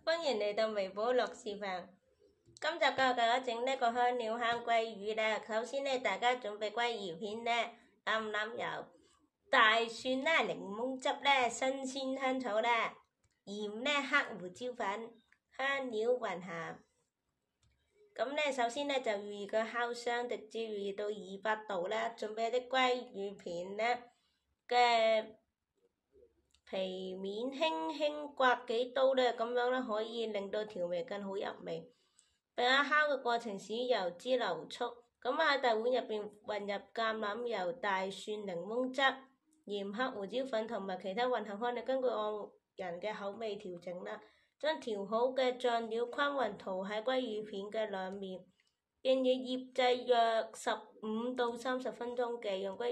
歡迎嚟到微寶樂視頻。今集教大家整呢個香料烤鮭魚啦。首先呢，大家準備鮭魚片呢，啱啱有大蒜啦、檸檬汁啦、新鮮香草啦、鹽呢、黑胡椒粉、香料混合。咁呢，首先呢就預熱個烤箱，直接預熱到200度啦。準備啲鮭魚片呢嘅皮面輕輕刮幾刀呢，咁樣呢可以令到調味更好入味。並喺烤嘅過程使油脂流出。咁喺大碗入邊混入橄欖油、大蒜、檸檬汁、鹽、黑胡椒粉同埋其他混合香料，根據個人嘅口味調整啦。將調好嘅醬料均勻塗喺鮭魚片嘅兩面，建議醃製約15到30分鐘嘅，用鮭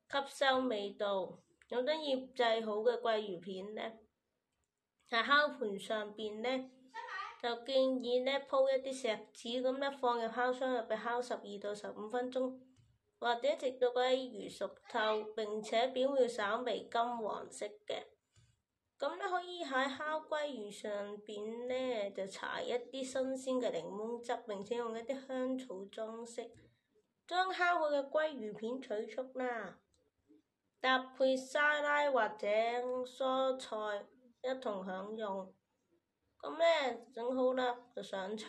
魚吸收味道。用咗醃製好嘅鮭魚片呢，喺烤盤上邊呢，就建議呢鋪一啲錫紙咁呢，放入烤箱入邊烤12到15分鐘，或者直到鮭魚熟透並且表面稍微金黃色嘅。咁呢可以喺烤鮭魚上邊呢，就搽一啲新鮮嘅檸檬汁，並且用一啲香草裝飾，將烤好嘅鮭魚片取出啦，搭配沙拉或者蔬菜一同享用。咁呢整好啦，就上桌。